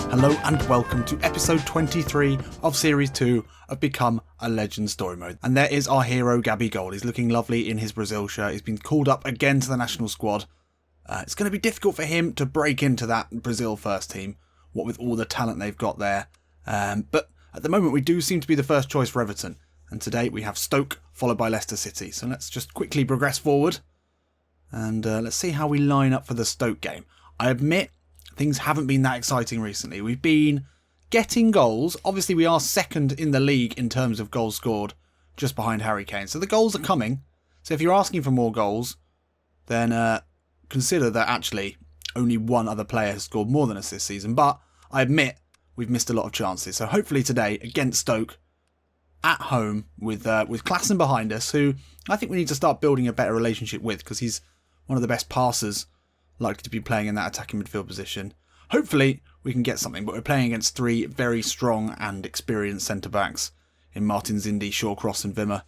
Hello and welcome to episode 23 of series 2 of Become a Legend Story Mode. And there is our hero Gabi Gold. He's looking lovely in his Brazil shirt. He's been called up again to the national squad. It's going to be difficult for him to break into that Brazil first team, what with all the talent they've got there. But at the moment we do seem to be the first choice for Everton. And today we have Stoke followed by Leicester City. So let's just quickly progress forward. And let's see how we line up for the Stoke game. I admit things haven't been that exciting recently. We've been getting goals. Obviously, we are second in the league in terms of goals scored, just behind Harry Kane. So the goals are coming. So if you're asking for more goals, then consider that actually only one other player has scored more than us this season. But I admit we've missed a lot of chances. So hopefully today, against Stoke, at home, with Klassen behind us, who I think we need to start building a better relationship with, because he's one of the best passers likely to be playing in that attacking midfield position. Hopefully we can get something, but we're playing against three very strong and experienced centre-backs in Martin Zindi, Shawcross and Wimmer.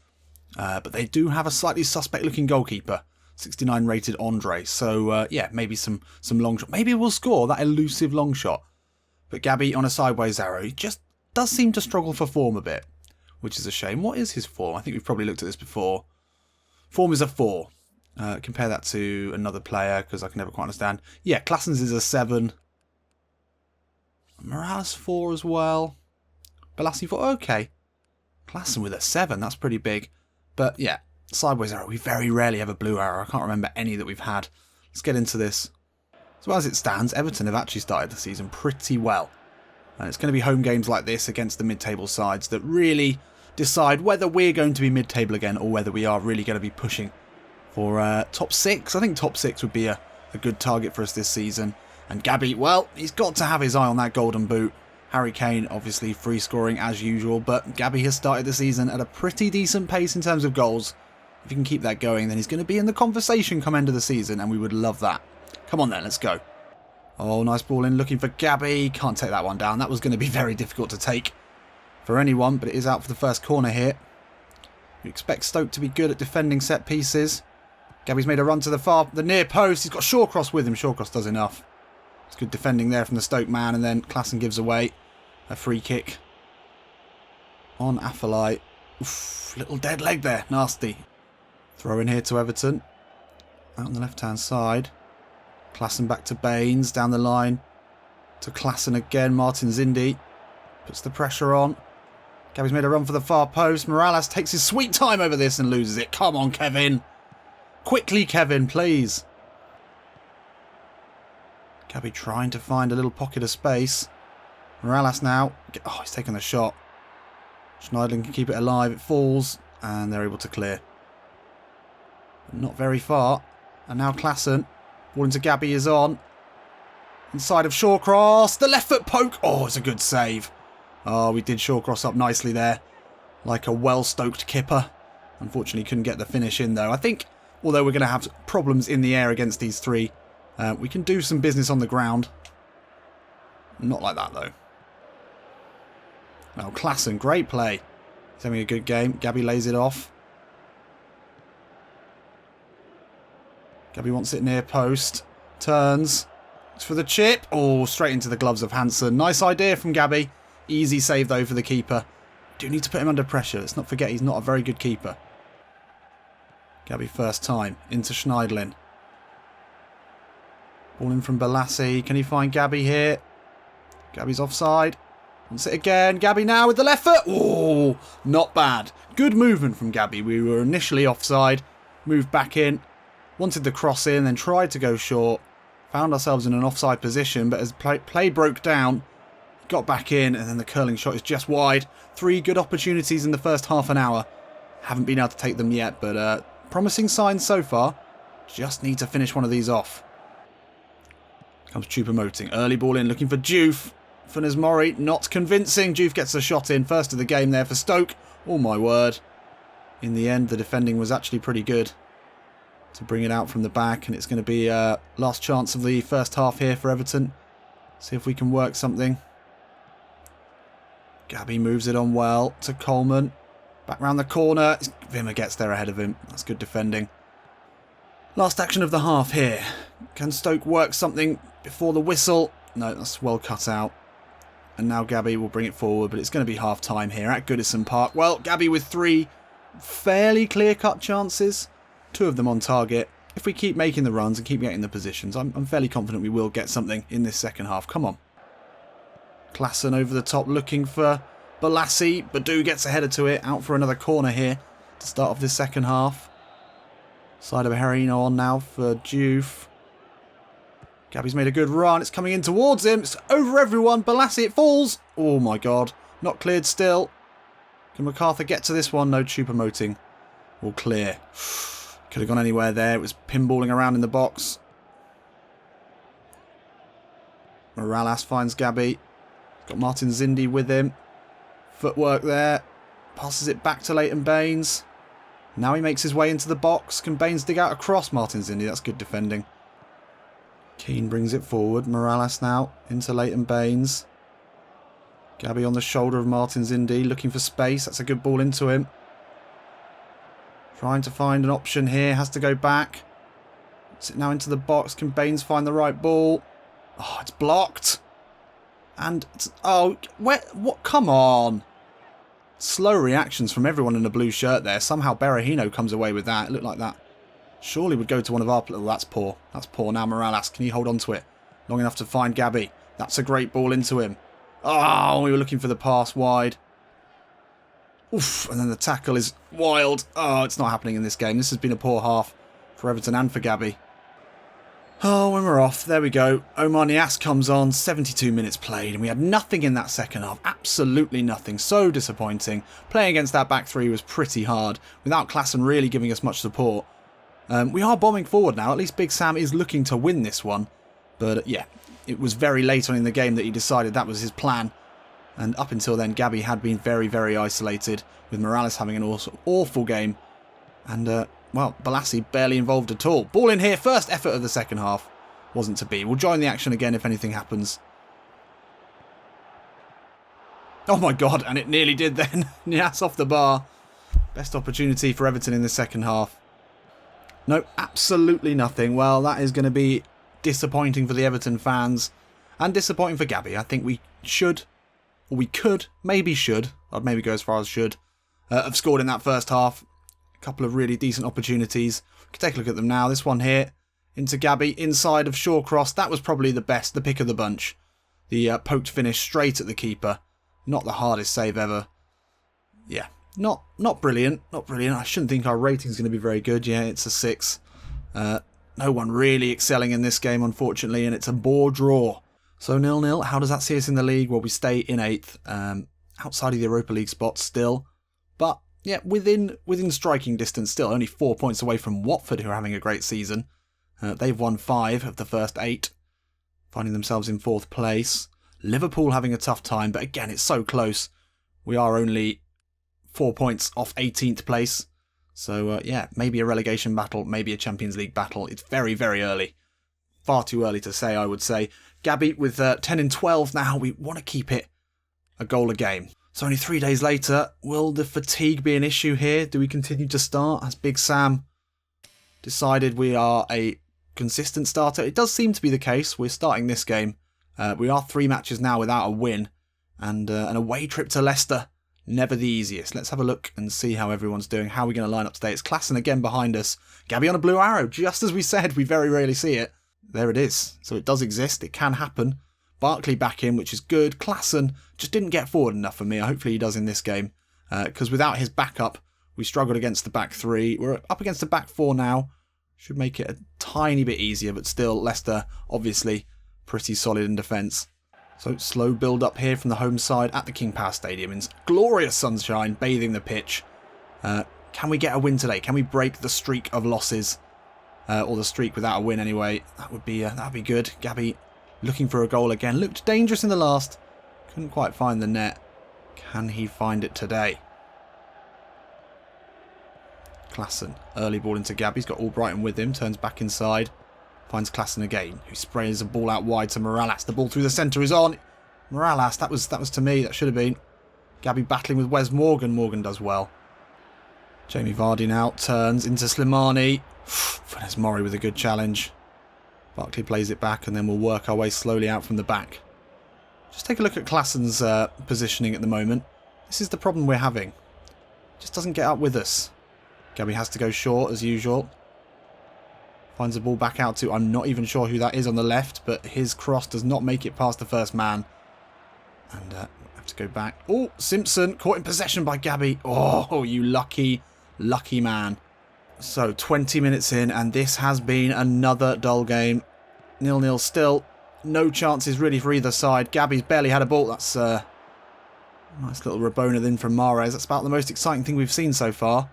But they do have a slightly suspect-looking goalkeeper, 69 rated Andre. So yeah, maybe some long shot. Maybe we'll score that elusive long shot. But Gabi on a sideways arrow, he just does seem to struggle for form a bit, which is a shame. What is his form? I think we've probably looked at this before. Form is a 4. Compare that to another player, because I can never quite understand. Yeah, Klassen's is a 7. Morales 4 as well. Balassi 4, okay. Klassen with a 7, that's pretty big. But yeah, sideways arrow. We very rarely have a blue arrow. I can't remember any that we've had. Let's get into this. So as it stands, Everton have actually started the season pretty well. And it's going to be home games like this against the mid-table sides that really decide whether we're going to be mid-table again or whether we are really going to be pushing for top 6. I think top 6 would be a good target for us this season. And Gabi, well, he's got to have his eye on that golden boot. Harry Kane, obviously, free scoring as usual. But Gabi has started the season at a pretty decent pace in terms of goals. If he can keep that going, then he's going to be in the conversation come end of the season. And we would love that. Come on then, let's go. Oh, nice ball in, looking for Gabi. Can't take that one down. That was going to be very difficult to take for anyone. But it is out for the first corner here. We expect Stoke to be good at defending set pieces. Gabi's made a run to the near post. He's got Shawcross with him. Shawcross does enough. It's good defending there from the Stoke man. And then Klassen gives away a free kick on Afellay. Oof, little dead leg there. Nasty. Throw in here to Everton. Out on the left-hand side. Klassen back to Baines. Down the line to Klassen again. Martin Zindi puts the pressure on. Gabi's made a run for the far post. Morales takes his sweet time over this and loses it. Come on, Kevin. Quickly, Kevin, please. Gabi trying to find a little pocket of space. Morales now. Oh, he's taken the shot. Schneiderlin can keep it alive. It falls. And they're able to clear. Not very far. And now Klassen. Ball into Gabi is on. Inside of Shawcross. The left foot poke. Oh, it's a good save. Oh, we did Shawcross up nicely there. Like a well-stoked kipper. Unfortunately, couldn't get the finish in, though. I think, although we're going to have problems in the air against these three, we can do some business on the ground. Not like that, though. Oh, Klassen, great play. He's having a good game. Gabi lays it off. Gabi wants it near post. Turns. It's for the chip. Oh, straight into the gloves of Hansen. Nice idea from Gabi. Easy save, though, for the keeper. Do need to put him under pressure. Let's not forget he's not a very good keeper. Gabi first time. Into Schneiderlin. Ball in from Balassi. Can he find Gabi here? Gabi's offside. Wants it again. Gabi now with the left foot. Oh, not bad. Good movement from Gabi. We were initially offside. Moved back in. Wanted the cross in. Then tried to go short. Found ourselves in an offside position. But as play broke down, got back in. And then the curling shot is just wide. 3 good opportunities in the first half an hour. Haven't been able to take them yet. But promising signs so far. Just need to finish one of these off. Comes Choupo-Moting. Early ball in. Looking for Juve. Funes Mori. Not convincing. Juve gets the shot in. First of the game there for Stoke. Oh my word. In the end, the defending was actually pretty good to bring it out from the back. And it's going to be last chance of the first half here for Everton. See if we can work something. Gabi moves it on well to Coleman. Back round the corner. Wimmer gets there ahead of him. That's good defending. Last action of the half here. Can Stoke work something before the whistle? No, that's well cut out. And now Gabi will bring it forward, but it's going to be half-time here at Goodison Park. Well, Gabi with 3 fairly clear-cut chances. 2 of them on target. If we keep making the runs and keep getting the positions, I'm fairly confident we will get something in this second half. Come on. Klassen over the top looking for Balassi. Badu gets a header to it. Out for another corner here to start off this second half. Side of Herino on now for Juve. Gabi's made a good run. It's coming in towards him. It's over everyone. Balassi, it falls. Oh my god. Not cleared still. Can MacArthur get to this one? No, Choupo-Moting will clear. Could have gone anywhere there. It was pinballing around in the box. Morales finds Gabi. Got Martin Zindi with him. Footwork there. Passes it back to Leighton Baines. Now he makes his way into the box. Can Baines dig out across Martin Zindi? That's good defending. Keane brings it forward. Morales now into Leighton Baines. Gabi on the shoulder of Martin Zindi, looking for space. That's a good ball into him. Trying to find an option here. Has to go back. It's now into the box. Can Baines find the right ball? Oh, it's blocked. And it's... Oh, where... What? Come on. Slow reactions from everyone in the blue shirt there. Somehow Berahino comes away with that. It looked like that surely would go to one of our... Oh, that's poor. That's poor. Now Morales, can he hold on to it long enough to find Gabi? That's a great ball into him. Oh, we were looking for the pass wide. Oof, and then the tackle is wild. Oh, it's not happening in this game. This has been a poor half for Everton and for Gabi. Oh, when we're off, there we go. Omar Niasse comes on, 72 minutes played, and we had nothing in that second half. Absolutely nothing. So disappointing. Playing against that back three was pretty hard, without Klassen really giving us much support. We are bombing forward now. At least Big Sam is looking to win this one. But yeah, it was very late on in the game that he decided that was his plan. And up until then, Gabi had been very, very isolated, with Morales having an awful game. And, well, Balassi barely involved at all. Ball in here, first effort of the second half. Wasn't to be. We'll join the action again if anything happens. Oh my god, and it nearly did then. Niasse off the bar. Best opportunity for Everton in the second half. No, absolutely nothing. Well, that is going to be disappointing for the Everton fans. And disappointing for Gabi. I think we should... Or we could, maybe should, I'd maybe go as far as should, have scored in that first half. A couple of really decent opportunities. We can take a look at them now. This one here, into Gabi, inside of Shawcross. That was probably the best, the pick of the bunch. The poked finish straight at the keeper. Not the hardest save ever. Yeah, not brilliant, not brilliant. I shouldn't think our rating's going to be very good. Yeah, it's a 6. No one really excelling in this game, unfortunately, and it's a bore draw. So 0-0, how does that see us in the league? Well, we stay in 8th, outside of the Europa League spot still. But, yeah, within striking distance still, only 4 points away from Watford, who are having a great season. They've won 5 of the first 8, finding themselves in 4th place. Liverpool having a tough time, but again, it's so close. We are only 4 points off 18th place. So, yeah, maybe a relegation battle, maybe a Champions League battle. It's very, very early. Far too early to say, I would say. Gabi with 10 and 12 now. We want to keep it a goal a game. So only 3 days later, will the fatigue be an issue here? Do we continue to start? Has Big Sam decided we are a consistent starter? It does seem to be the case. We're starting this game. We are 3 matches now without a win. And an away trip to Leicester. Never the easiest. Let's have a look and see how everyone's doing. How are we going to line up today? It's Klassen again behind us. Gabi on a blue arrow. Just as we said, we very rarely see it. There it is. So it does exist. It can happen. Barkley back in, which is good. Klassen just didn't get forward enough for me. Hopefully he does in this game. Because without his backup, we struggled against the back 3. We're up against the back 4 now. Should make it a tiny bit easier, but still, Leicester, obviously, pretty solid in defence. So slow build up here from the home side at the King Power Stadium. In glorious sunshine, bathing the pitch. Can we get a win today? Can we break the streak of losses? Or the streak without a win anyway. That would be good. Gabi looking for a goal again. Looked dangerous in the last. Couldn't quite find the net. Can he find it today? Klassen. Early ball into Gabi. He's got Albrighton with him. Turns back inside. Finds Klassen again. Who sprays a ball out wide to Morales. The ball through the centre is on. Morales. That was to me. That should have been. Gabi battling with Wes Morgan. Morgan does well. Jamie Vardy now turns into Slimani. Funes Mori with a good challenge. Barkley plays it back and then we'll work our way slowly out from the back. Just take a look at Klassen's positioning at the moment. This is the problem we're having. Just doesn't get up with us. Gabi has to go short as usual. Finds the ball back out to, I'm not even sure who that is on the left, but his cross does not make it past the first man. And have to go back. Oh, Simpson caught in possession by Gabi. Oh, you lucky, lucky man. So 20 minutes in, and this has been another dull game. 0-0 still. No chances really for either side. Gabi's barely had a ball. That's nice little Rabona in from Mahrez. That's about the most exciting thing we've seen so far.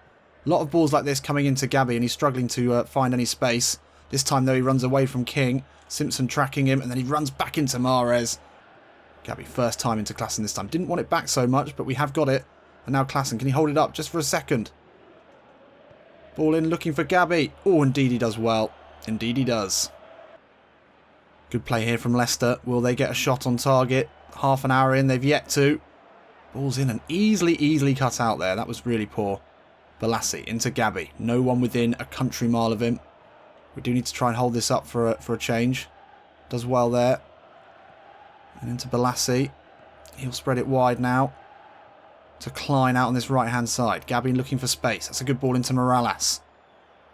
A lot of balls like this coming into Gabi, and he's struggling to find any space. This time, though, he runs away from King. Simpson tracking him, and then he runs back into Mahrez. Gabi, first time into Klassen this time. Didn't want it back so much, but we have got it. And now Klassen, can he hold it up just for a second? Ball in, looking for Gabi. Oh, indeed he does well. Indeed he does. Good play here from Leicester. Will they get a shot on target? Half an hour in, they've yet to. Ball's in and easily cut out there. That was really poor. Balassi into Gabi. No one within a country mile of him. We do need to try and hold this up for a change. Does well there. And into Balassi. He'll spread it wide now. To Klein out on this right-hand side. Gabi looking for space. That's a good ball into Morales.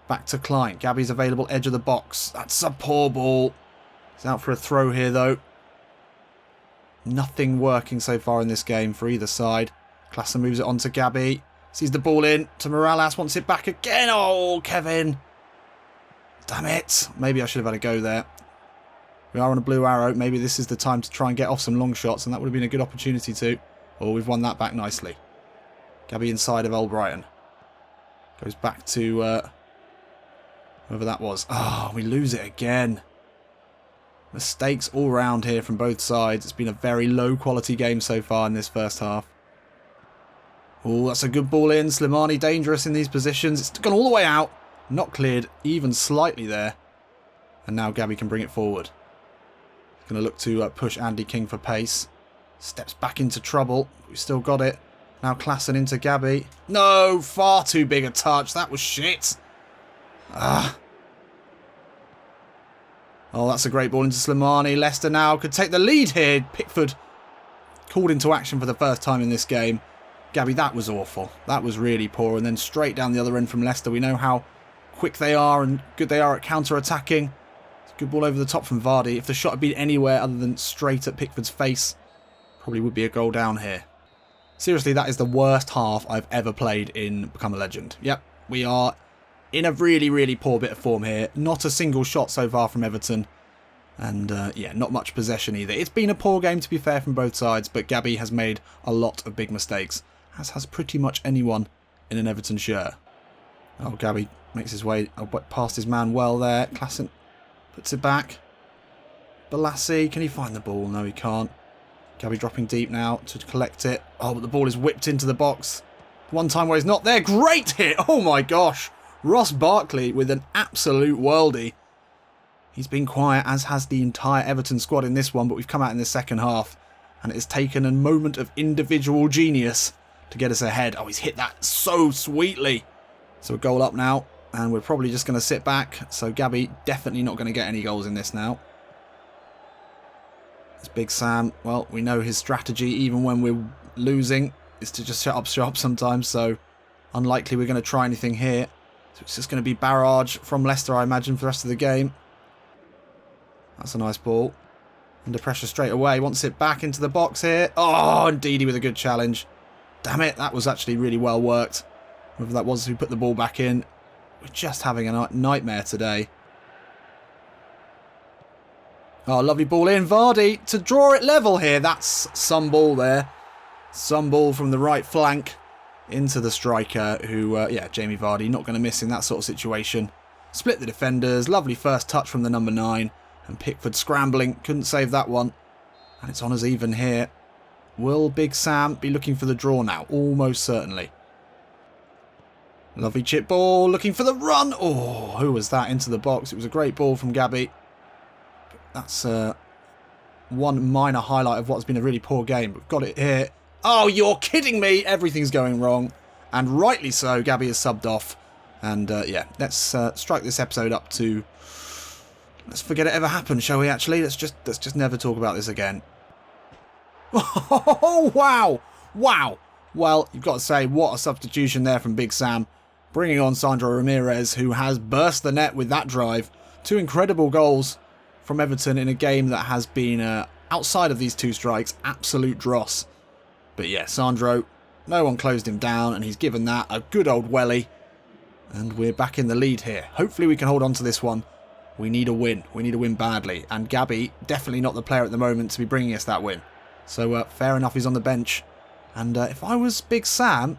Back to Klein. Gabi's available edge of the box. That's a poor ball. He's out for a throw here, though. Nothing working so far in this game for either side. Klassen moves it on to Gabi. Sees the ball in to Morales. Wants it back again. Oh, Kevin. Damn it. Maybe I should have had a go there. We are on a blue arrow. Maybe this is the time to try and get off some long shots, and that would have been a good opportunity to. Oh, we've won that back nicely. Gabi inside of Old Brighton. Goes back to whoever that was. Oh, we lose it again. Mistakes all round here from both sides. It's been a very low quality game so far in this first half. Oh, that's a good ball in. Slimani dangerous in these positions. It's gone all the way out. Not cleared even slightly there. And now Gabi can bring it forward. Going to look to push Andy King for pace. Steps back into trouble. We've still got it. Now Klassen into Gabi. No, far too big a touch. That was shit. Ah. Oh, that's a great ball into Slimani. Leicester now could take the lead here. Pickford called into action for the first time in this game. Gabi, that was awful. That was really poor. And then straight down the other end from Leicester. We know how quick they are and good they are at counter-attacking. It's a good ball over the top from Vardy. If the shot had been anywhere other than straight at Pickford's face, probably would be a goal down here. Seriously, that is the worst half I've ever played in Become a Legend. Yep, we are in a really poor bit of form here. Not a single shot so far from Everton. And, yeah, not much possession either. It's been a poor game, to be fair, from both sides, but Gabi has made a lot of big mistakes, as has pretty much anyone in an Everton shirt. Oh, Gabi makes his way past his man well there. Klassen puts it back. Balassi, can he find the ball? No, he can't. Gabi dropping deep now to collect it. Oh, but the ball is whipped into the box. One time where he's not there. Great hit! Oh my gosh! Ross Barkley with an absolute worldie. He's been quiet, as has the entire Everton squad in this one, but we've come out in the second half, and it has taken a moment of individual genius to get us ahead. Oh, he's hit that so sweetly. So a goal up now, and we're probably just going to sit back. So Gabi definitely not going to get any goals in this now. It's Big Sam. Well, we know his strategy, even when we're losing, is to just shut up shop sometimes, so unlikely we're going to try anything here. So it's just going to be barrage from Leicester, I imagine, for the rest of the game. That's a nice ball. Under pressure straight away. Wants it back into the box here. Oh, Ndidi with a good challenge. Damn it, that was actually really well worked. Whoever that was who put the ball back in. We're just having a nightmare today. Oh, lovely ball in. Vardy to draw it level here. That's some ball there. Some ball from the right flank into the striker who, yeah, Jamie Vardy, not going to miss in that sort of situation. Split the defenders. Lovely first touch from the number 9. And Pickford scrambling. Couldn't save that one. And it's on us even here. Will Big Sam be looking for the draw now? Almost certainly. Lovely chip ball. Looking for the run. Oh, who was that into the box? It was a great ball from Gabi. That's one minor highlight of what's been a really poor game. We've got it here. Oh, you're kidding me. Everything's going wrong. And rightly so. Gabi is subbed off. And, yeah, let's strike this episode up to... Let's forget it ever happened, shall we, actually? Let's just never talk about this again. Oh, wow. Wow. Well, you've got to say, what a substitution there from Big Sam. Bringing on Sandro Ramirez, who has burst the net with that drive. 2 incredible goals from Everton in a game that has been, outside of these 2 strikes, absolute dross. But yeah, Sandro, no one closed him down, and he's given that a good old welly. And we're back in the lead here. Hopefully we can hold on to this one. We need a win. We need a win badly. And Gabi, definitely not the player at the moment to be bringing us that win. So fair enough, he's on the bench. And if I was Big Sam,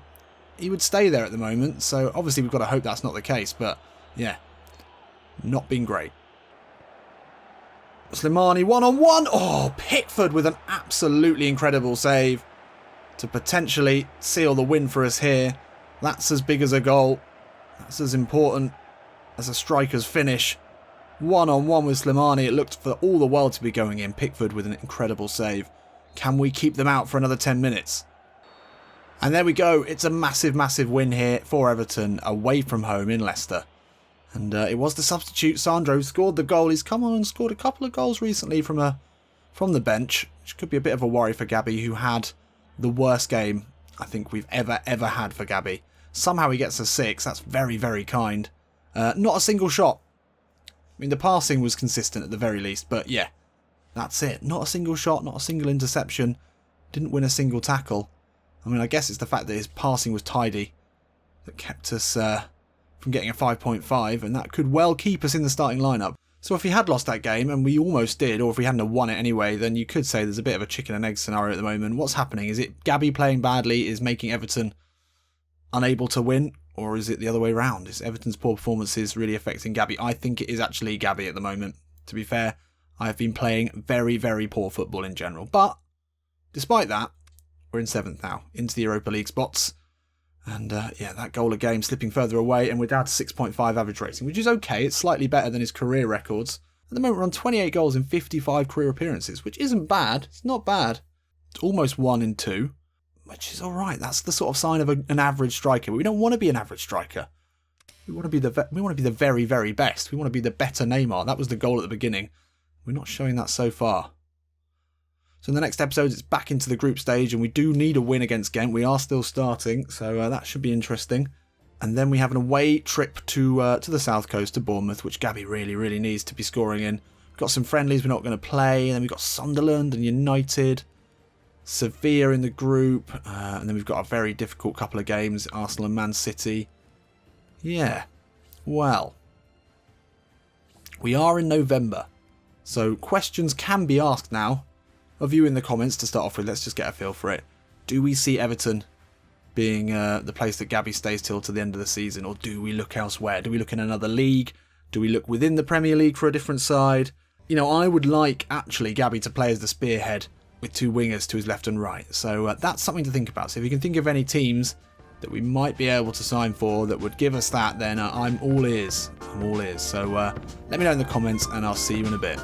he would stay there at the moment. So obviously we've got to hope that's not the case. But yeah, not been great. Slimani one-on-one. Oh, Pickford with an absolutely incredible save to potentially seal the win for us here. That's as big as a goal. That's as important as a striker's finish. One-on-one with Slimani. It looked for all the world to be going in. Pickford with an incredible save. Can we keep them out for another 10 minutes? And there we go. It's a massive, massive win here for Everton away from home in Leicester. And it was the substitute. Sandro scored the goal. He's come on and scored a couple of goals recently from the bench, which could be a bit of a worry for Gabi, who had the worst game I think we've ever had for Gabi. Somehow he gets a 6. That's very, very kind. Not a single shot. I mean, the passing was consistent at the very least, but yeah, that's it. Not a single shot, not a single interception. Didn't win a single tackle. I mean, I guess it's the fact that his passing was tidy that kept us from getting a 5.5, and that could well keep us in the starting lineup. So if he had lost that game, and we almost did, or if we hadn't have won it anyway, then you could say there's a bit of a chicken and egg scenario at the moment. What's happening? Is it Gabi playing badly is making Everton unable to win, or is it the other way around? Is Everton's poor performances really affecting Gabi? I think it is actually Gabi at the moment. To be fair, I have been playing very, very poor football in general. But despite that, we're in 7th now, into the Europa League spots. And yeah, that goal a game slipping further away, and we're down to 6.5 average rating, which is okay. It's slightly better than his career records. At the moment, we're on 28 goals in 55 career appearances, which isn't bad. It's not bad. It's almost 1 in 2, which is all right. That's the sort of sign of an average striker. But we don't want to be an average striker. We want to be the very, very best. We want to be the better Neymar. That was the goal at the beginning. We're not showing that so far. So in the next episode, it's back into the group stage, and we do need a win against Ghent. We are still starting, so that should be interesting. And then we have an away trip to the south coast, to Bournemouth, which Gabi really, really needs to be scoring in. We've got some friendlies we're not going to play, and then we've got Sunderland and United, Sevilla in the group, and then we've got a very difficult couple of games, Arsenal and Man City. Yeah, well, we are in November, so questions can be asked now of you in the comments to start off with. Let's just get a feel for it. Do we see Everton being the place that Gabi stays till to the end of the season, or do we look elsewhere? Do we look in another league? Do we look within the Premier League for a different side? You know, I would like actually Gabi to play as the spearhead with 2 wingers to his left and right. So that's something to think about. So if you can think of any teams that we might be able to sign for that would give us that, then I'm all ears. I'm all ears. So let me know in the comments, and I'll see you in a bit.